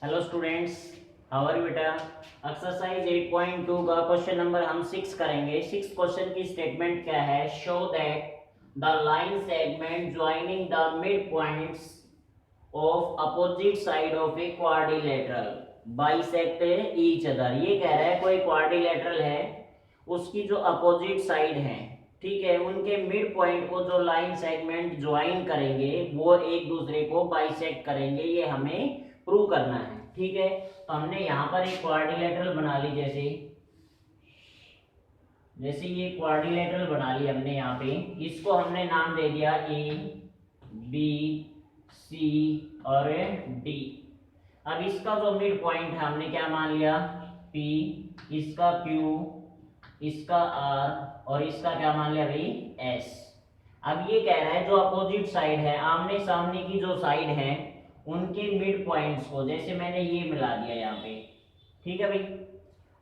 Hello students, how are you बेटा। Exercise 8.2 का question number हम 6 करेंगे। 6 क्वेश्चन की स्टेटमेंट क्या है? Show that the line segment joining the mid points of opposite side of a quadrilateral bisect each other. ये कह रहा है कोई क्वाड्रिलेटरल है, उसकी जो अपोजिट साइड है, ठीक है, उनके मिड पॉइंट को जो लाइन सेगमेंट ज्वाइन करेंगे वो एक दूसरे को बाइसेक्ट करेंगे। ये हमें प्रूव करना है, ठीक है। तो हमने यहाँ पर एक क्वाड्रिलेटरल बना ली, जैसे जैसे ये क्वाड्रिलेटरल बना ली हमने। यहाँ पे इसको हमने नाम दे दिया ए बी सी और डी। अब इसका जो मिड पॉइंट है हमने क्या मान लिया? P, इसका Q, इसका R और इसका क्या मान लिया भाई? S। अब ये कह रहा है जो अपोजिट साइड है, आमने सामने की जो साइड है, उनके मिड पॉइंट्स को, जैसे मैंने ये मिला दिया यहाँ पे, ठीक है भाई,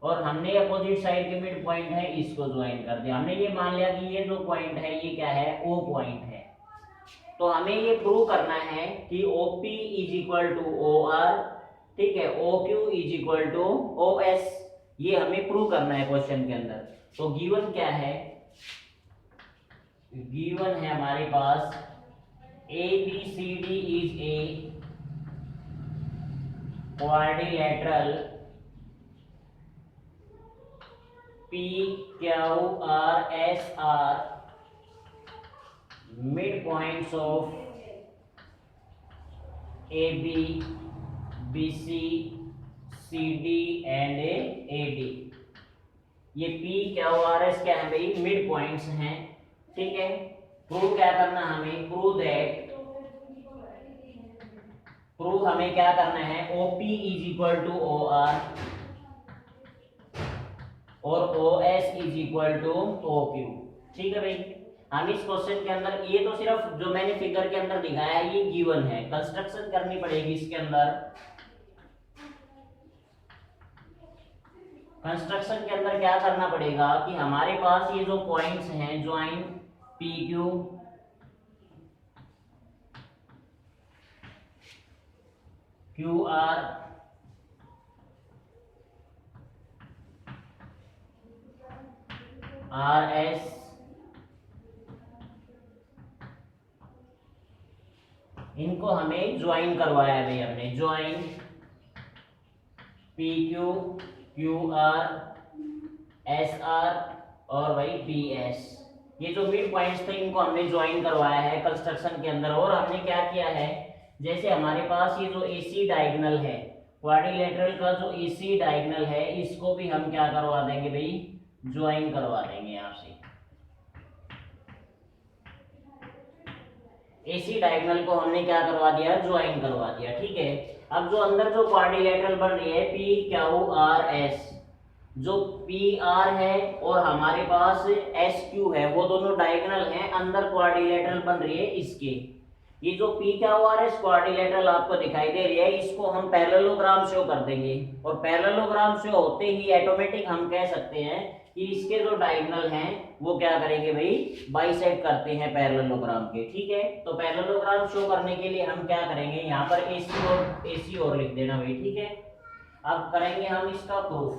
और हमने अपोजिट साइड के मिड पॉइंट है इसको ज्वाइन कर दिया। हमने ये मान लिया कि ये जो पॉइंट है ये क्या है? O पॉइंट है। तो हमें ये प्रूव करना है कि OP is equal to OR, ठीक है, OQ is equal to OS। ये हमें प्रूव करना है क्वेश्चन के अंदर। तो गिवन क्या है? गिवन है हमारे पास ABCD is a quadrilateral, PQRS are midpoints of AB, BC, CD and AD। ये PQRS क्या है भाई? मिड पॉइंट्स हैं, ठीक है। प्रूव क्या करना हमें? प्रूव हमें क्या करना है? OP is equal to OR और OS is equal to OQ, ठीक है भाई। हम इस क्वेश्चन के अंदर, ये तो सिर्फ जो मैंने फिगर के अंदर दिखाया है ये गिवन है, कंस्ट्रक्शन करनी पड़ेगी इसके अंदर। कंस्ट्रक्शन के अंदर क्या करना पड़ेगा कि हमारे पास ये जो पॉइंट्स हैं ज्वाइन PQ, QR, RS, इनको हमें ज्वाइन करवाया है भाई। हमने ज्वाइन PQ, QR, SR और भाई PS। ये जो मिड पॉइंट्स थे इनको हमने ज्वाइन करवाया है कंस्ट्रक्शन के अंदर। और हमने क्या किया है, जैसे हमारे पास ये जो AC डायगोनल है, क्वाड्रिलेटरल का जो AC डायगोनल है, इसको भी हम क्या करवा देंगे भाई? ज्वाइन करवा देंगे यहाँ से। AC डायगोनल को हमने क्या करवा दिया? ज्वाइन करवा दिया, ठीक है। अब जो अंदर जो क्वाड्रिलेटरल बन रही है PQRS, जो PR है और हमारे पास SQ है, वो दोनों डायगोनल हैं, अंदर क्वाड्रिलेटरल बन रही है इसके। ये जो PQRS क्वाड्रिलेटरल आपको दिखाई दे रही है, इसको हम पैरेललोग्राम शो कर देंगे। और पैरेललोग्राम शो होते ही ऑटोमेटिक हम कह सकते हैं कि इसके जो डायगोनल हैं वो क्या करेंगे भाई? बाइसेक्ट करते हैं पैरेललोग्राम के, ठीक है। तो पैरेललोग्राम शो करने के लिए हम क्या करेंगे? यहाँ पर AC और लिख देना भाई, ठीक है। अब करेंगे हम इसका प्रूफ।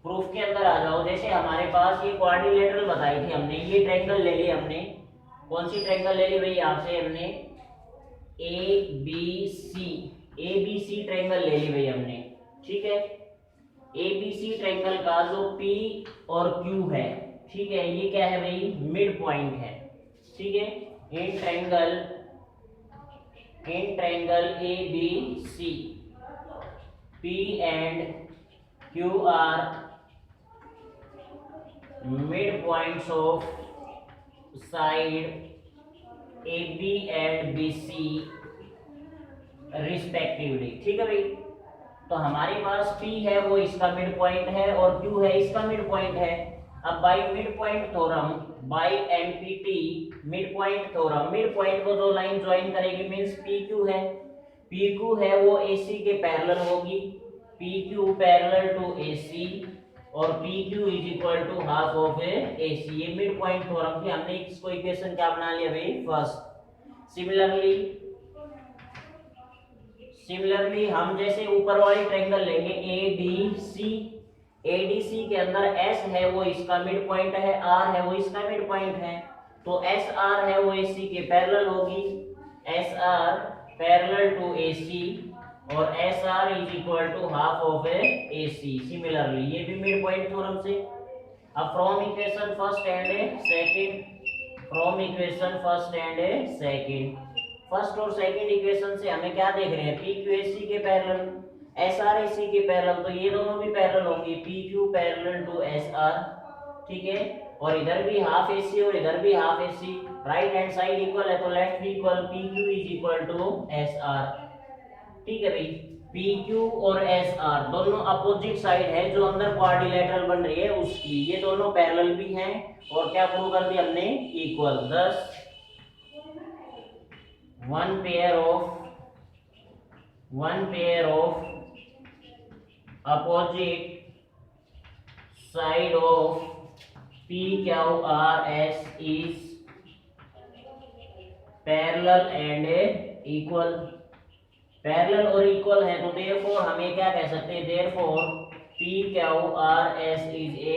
प्रूफ के अंदर आ जाओ। जैसे हमारे पास ये क्वाड्रिलेटरल बताई थी हमने, ये ट्रायंगल ले ली हमने। कौन सी ट्रायंगल ले ली भाई? यहाँ से हमने ABC ट्रायंगल ले ली भाई हमने, ठीक है। ABC ट्रायंगल का जो P और Q है, ठीक है, ये क्या है भाई? मिड पॉइंट है, ठीक है। In triangle ABC, P and Q are mid points of side AB and BC respectively, ठीक है भाई। तो हमारे पास P है वो इसका मिड पॉइंट है और Q है इसका मिड पॉइंट है। अब by mid point theorem, by MPT mid point theorem, mid point को जो लाइन ज्वाइन करेगी मींस PQ है, PQ है वो AC के पैरेलल होगी, PQ पैरेलल टू AC और PQ is equal to half of AC। ये मिड पॉइंट थ्योरम थी, हमने इसको इक्वेशन क्या बना लिया भाई? फर्स्ट। सिमिलरली हम जैसे ऊपर वाली ट्रायंगल लेंगे एडीसी, एडीसी के अंदर एस है वो इसका मिड पॉइंट है, आर है वो इसका मिड पॉइंट है, तो एस आर है वो एसी के पैरेलल होगी, S R parallel to AC और S R is equal to half of A C. Similarly ये भी मिड पॉइंट थ्योरम से। अब from equation first and second, from equation first and second, first और second equation से हमें क्या देख रहे हैं, पी क्यू एस सी के parallel, S R A C के पैरेलल, तो ये दोनों भी पैरेलल होंगी, P Q parallel to S R, ठीक है, और इधर भी हाफ ए सी और इधर भी half A C, right hand side equal है तो लेफ्ट भी equal, P Q is equal to S R, ठीक है भाई। पी क्यू और एस आर दोनों अपोजिट साइड है, जो अंदर क्वाड्रिलेटरल बन रही है उसकी, ये दोनों पैरेलल भी हैं और क्या प्रूव कर दिया हमने, equal. thus one pair of opposite side of PQRS is parallel and equal, parallel और इक्वल है तो देयरफॉर हमें क्या कह सकते हैं, therefore PQRS is a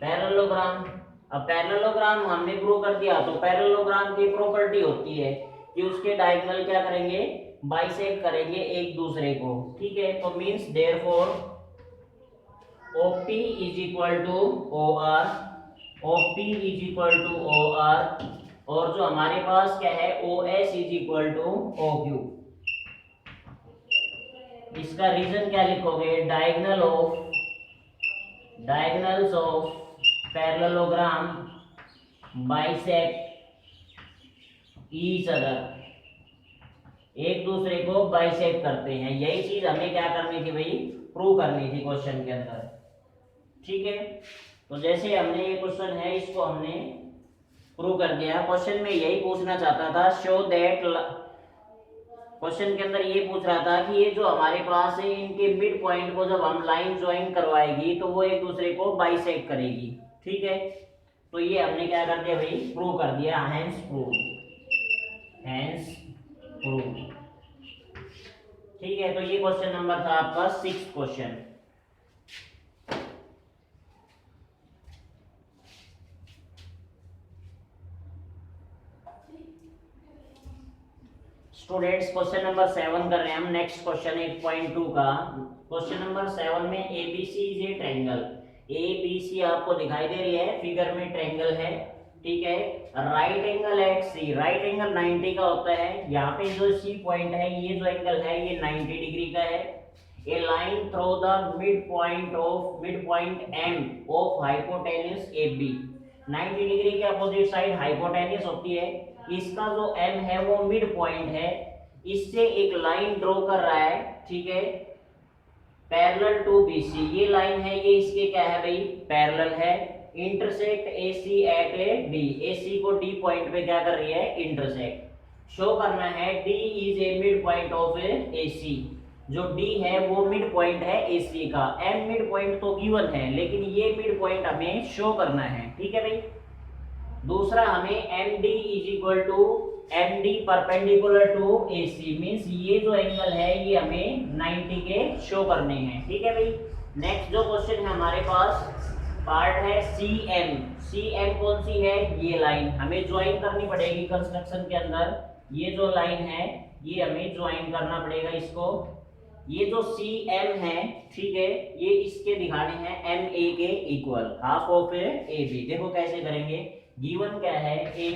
parallelogram. अब पैरेललोग्राम हमने प्रूव कर दिया, तो पैरेललोग्राम की प्रॉपर्टी होती है कि उसके डायगोनल क्या करेंगे, बाइसेक्ट करेंगे एक दूसरे को, ठीक है, तो means therefore OP is equal to OR, OP is equal to OR, और जो हमारे पास क्या है OS is equal to OQ। इसका रीजन क्या लिखोगे, diagonals of parallelogram bisect each other, एक दूसरे को बाइसेक्ट करते हैं। यही चीज हमें क्या करनी थी भाई, प्रूव करनी थी क्वेश्चन के अंदर, ठीक है। तो जैसे हमने ये क्वेश्चन है इसको हमने प्रूव कर दिया। क्वेश्चन में यही पूछना चाहता था, शो दैट, क्वेश्चन के अंदर ये पूछ रहा था कि ये जो हमारे पास है इनके मिड पॉइंट को जब हम लाइन ज्वाइन करवाएगी तो वो एक दूसरे को बाइसेक्ट करेगी, ठीक है। तो ये हमने क्या कर दिया भाई, प्रूव कर दिया, हेंस प्रूव, ठीक है। तो ये क्वेश्चन नंबर था आपका 6 क्वेश्चन। स्टूडेंट्स क्वेश्चन नंबर 7 कर रहे हैं हम। नेक्स्ट क्वेश्चन 8.2 का क्वेश्चन नंबर 7 में ABC is a triangle, ABC आपको दिखाई दे रही है फिगर में, ट्रायंगल है, ठीक है। राइट एंगल एट सी, राइट एंगल 90 का होता है, यहाँ पे जो सी पॉइंट है ये जो एंगल है ये 90 डिग्री का है। A line through the mid point M of hypotenuse A B, 90 degree के अपोजिट साइड हाइपोटेन्यूज होती है, इसका जो एम है वो मिड पॉइंट है, इससे एक लाइन ड्रॉ कर रहा है, ठीक है, पैरेलल टू बीसी, ये लाइन है ये इसके क्या है भाई, पैरेलल है, intersect AC at D, AC को D पॉइंट पे क्या कर रही है, इंटरसेक्ट। शो करना है D is a mid point of AC, जो D है वो मिड पॉइंट है AC का। M मिड पॉइंट तो गिवन है लेकिन ये मिड पॉइंट हमें शो करना है, ठीक है भाई। दूसरा हमें MD is equal to MD perpendicular to AC, means ये जो एंगल है ये हमें 90 के शो करने हैं, ठीक है भाई। नेक्स्ट जो क्वेश्चन है हमारे पास पार्ट है CM, CM कौन सी है, ये लाइन हमें ज्वाइन करनी पड़ेगी कंस्ट्रक्शन के अंदर, ये जो लाइन है ये हमें ज्वाइन करना पड़ेगा इसको। ये जो CM है, ठीक है, ये इसके दिखाने हैं MA के इक्वल, हाफ ऑफ AB। देखो कैसे करेंगे, गिवन क्या है, in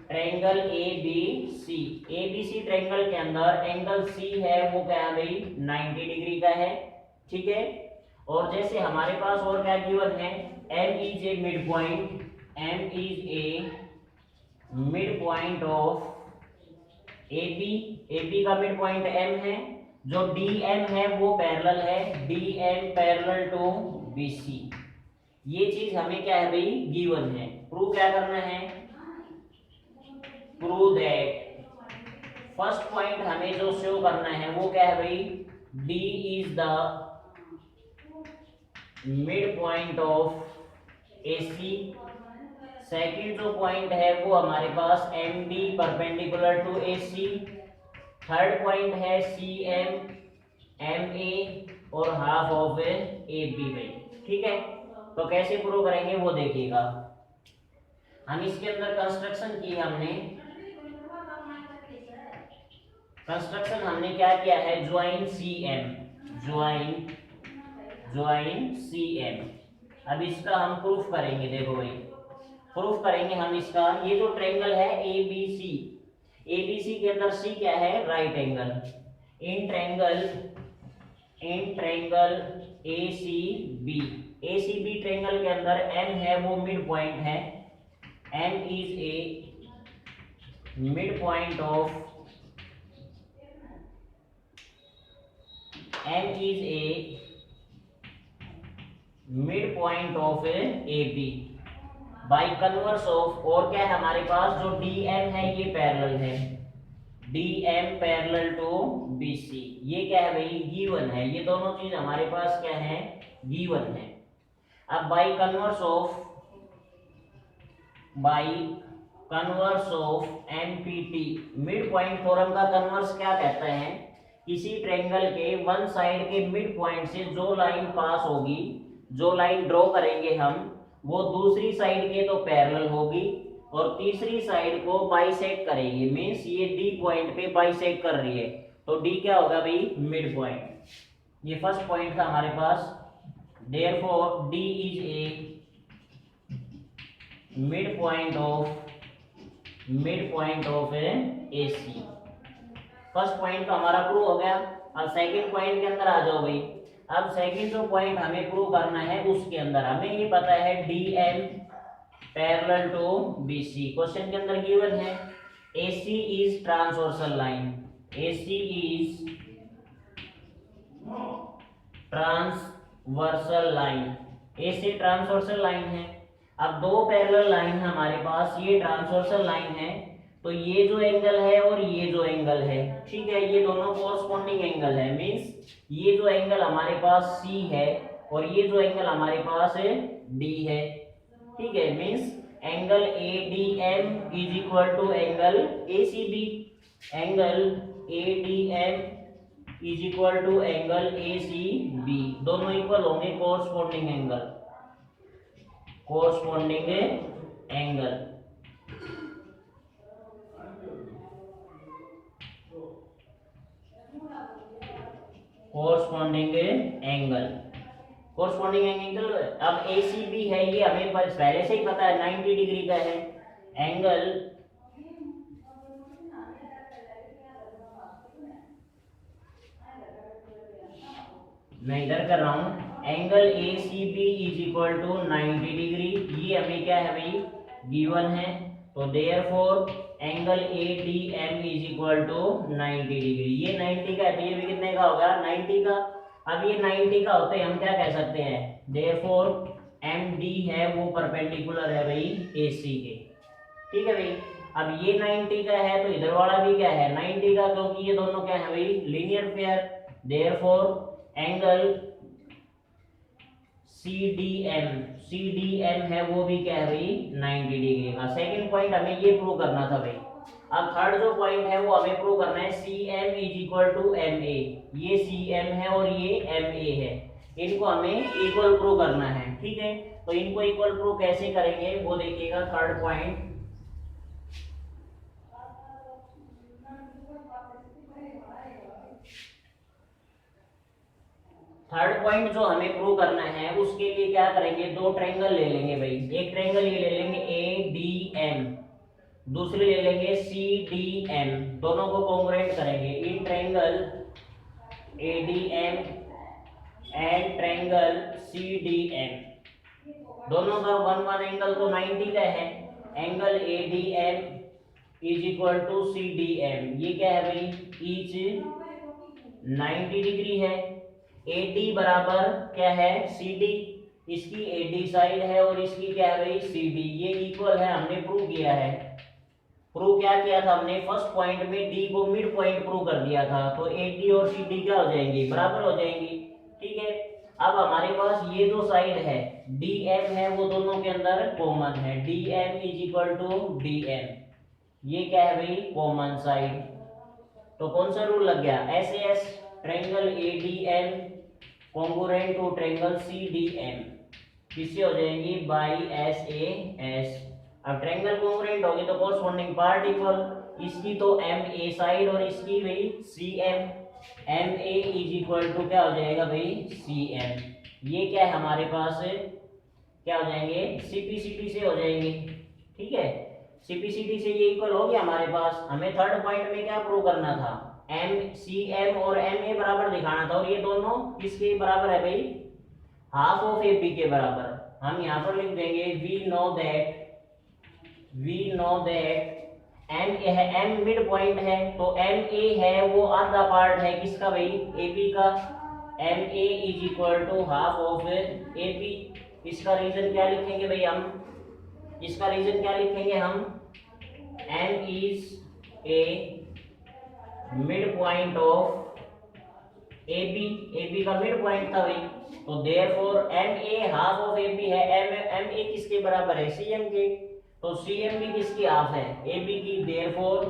triangle ABC, ABC triangle के अंदर एंगल C है वो क्या है भाई, 90 डिग्री का है, ठीक है। और जैसे हमारे पास और क्या गिवन है, M is a mid point, M is a mid point of AB, AB का मिड पॉइंट M है, जो DM है वो पैरेलल है, DM पैरेलल टू BC। ये चीज हमें क्या है भाई, गिवन है। प्रूव क्या करना है, प्रूव दैट फर्स्ट पॉइंट हमें जो शो करना है वो क्या है भाई, D is the mid point of AC, second जो पॉइंट है वो हमारे पास M D perpendicular to A C, third point है सी एम एम ए और हाफ ऑफ ए बी भाई, ठीक है। तो कैसे प्रूव करेंगे वो देखिएगा। हम इसके अंदर कंस्ट्रक्शन की हमने, कंस्ट्रक्शन हमने क्या किया है, join C M, join C M. अब इसका हम प्रूफ करेंगे, देखो भाई प्रूफ करेंगे हम इसका। ये जो ट्रायंगल है ए बी सी के अंदर सी क्या है, right angle. In triangle A C B triangle के अंदर एम है वो मिड पॉइंट है, M is a mid point of, M is a midpoint of AB by converse of, और क्या है हमारे पास जो DM है ये पैरेलल है, DM पैरेलल टू BC। ये क्या है भाई, गिवन है। ये दोनों चीज हमारे पास क्या है, गिवन है। अब by converse of MPT, mid point theorem का कन्वर्स क्या कहता है, किसी ट्रायंगल के वन साइड के मिड पॉइंट से जो लाइन पास होगी, जो लाइन ड्रॉ करेंगे हम, वो दूसरी साइड के तो पैरेलल होगी और तीसरी साइड को बाइसेक्ट करेगी। मींस ये डी पॉइंट पे बाइसेक्ट कर रही है, तो डी क्या होगा भाई, मिड पॉइंट। ये फर्स्ट पॉइंट था हमारे पास। Therefore D is a mid point of A C. First point तो हमारा प्रूव हो गया। अब सेकंड पॉइंट के अंदर आ जाओ भाई। अब सेकंड जो पॉइंट हमें प्रूव करना है उसके अंदर हमें ये पता है DM parallel to BC। Question के अंदर गिवन है AC is transversal line, AC is transversal line, AC transversal line है। अब दो पैरेलल लाइन हमारे पास, ये ट्रांसवर्सल लाइन है, तो ये जो एंगल है और ये जो एंगल है, ठीक है, ये दोनों कोरस्पॉन्डिंग एंगल है। मींस ये जो एंगल हमारे पास C है और ये जो एंगल हमारे पास है D है, ठीक है। Means angle ADM is equal to angle ACB, angle ADM is equal to angle ACB, दोनों इक्वल होंगे, corresponding angle, corresponding angle. Corresponding angle, corresponding angle. अब ACB है, ये हमें पहले से ही पता है 90 डिग्री का है एंगल। मैं इधर कर रहा हूं, angle ACB is equal to 90 degree. ये हमें क्या है भाई, गिवन है। तो therefore angle ADM is equal to 90 degree. ये 90 का है तो ये भी कितने का होगा, 90 का। अब ये 90 का होते हम क्या कह सकते हैं, देयरफॉर MD है वो परपेंडिकुलर है भाई AC के, ठीक है भाई। अब ये 90 का है तो इधर वाला भी क्या है, 90 का, क्योंकि ये दोनों क्या है भाई, linear pair. Therefore angle CDM है वो भी क्या है भाई, 90 डिग्री का। सेकंड पॉइंट हमें ये प्रूव करना था भाई। अब थर्ड जो पॉइंट है वो हमें प्रूव करना है CM is equal to MA। ये CM है और ये MA है, इनको हमें इक्वल प्रूव करना है, ठीक है। तो इनको इक्वल प्रूव कैसे करेंगे वो देखिएगा। थर्ड पॉइंट, थर्ड पॉइंट जो हमें प्रूव करना है उसके लिए क्या करेंगे, दो ट्रायंगल ले लेंगे भाई। एक ट्रायंगल ये ले लेंगे ADM, दूसरी ले लेंगे CDM, दोनों को कॉन्ग्रुएंट करेंगे। In triangle ADM and triangle CDM, दोनों का वन एंगल तो 90 का है। Angle ADM is equal to CDM, ये क्या है भाई, ईच 90 डिग्री है। AD बराबर क्या है, CD, इसकी AD साइड है और इसकी क्या है भाई, CD, ये इक्वल है। हमने प्रूव किया है। प्रूव क्या किया था हमने, फर्स्ट पॉइंट में D को मिड पॉइंट प्रूव कर दिया था, तो AD और CD क्या हो जाएंगी, बराबर हो जाएंगी, ठीक है। अब हमारे पास ये जो साइड है डी एम है वो दोनों के अंदर कॉमन है, D M is equal to D M, ये क्या है भाई कॉमन साइड। तो कौन सा रूल लग गया, S S triangle A D M congruent to triangle C D M, किससे हो जाएंगी बाई एस ए एस। अब ट्रायंगल कॉन्ग्रुएंट होगी तो कॉरस्पॉन्डिंग पार्ट इक्वल, इसकी तो एम ए साइड और इसकी भाई C M, M A is equal to क्या हो जाएगा भाई सी एम। ये क्या है हमारे पास क्या हो जाएंगे सीपीसीटी से हो जाएंगे, ठीक है, सीपीसीटी से ये इक्वल हो गया हमारे पास। हमें थर्ड पॉइंट में क्या प्रूव करना था, एम सी एम और एम ए बराबर दिखाना था, और ये दोनों किसके बराबर है भाई, हाफ ऑफ ए बी के बराबर। हम यहाँ पर लिख देंगे we know that M A है, एम मिड पॉइंट है, तो एम ए है वो आधा पार्ट है किसका भाई ए बी का, M A is equal to half of A B. इसका रीजन क्या लिखेंगे भाई हम, इसका रीजन क्या लिखेंगे हम, M is a mid point of A B का मिड पॉइंट था भाई, तो therefore M A half of A B है, एम ए किसके बराबर है सी एम के, तो सी एम भी किसकी हाफ है ए बी की, देयरफॉर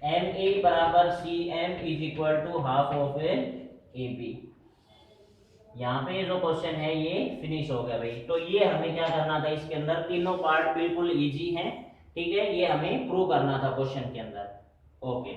एम ए बराबर C M is equal to half of A B. यहाँ पे जो क्वेश्चन है ये फिनिश हो गया भाई। तो ये हमें क्या करना था, इसके अंदर तीनों पार्ट बिल्कुल इजी हैं, ठीक है, ये हमें प्रूव करना था क्वेश्चन के अंदर। ओके।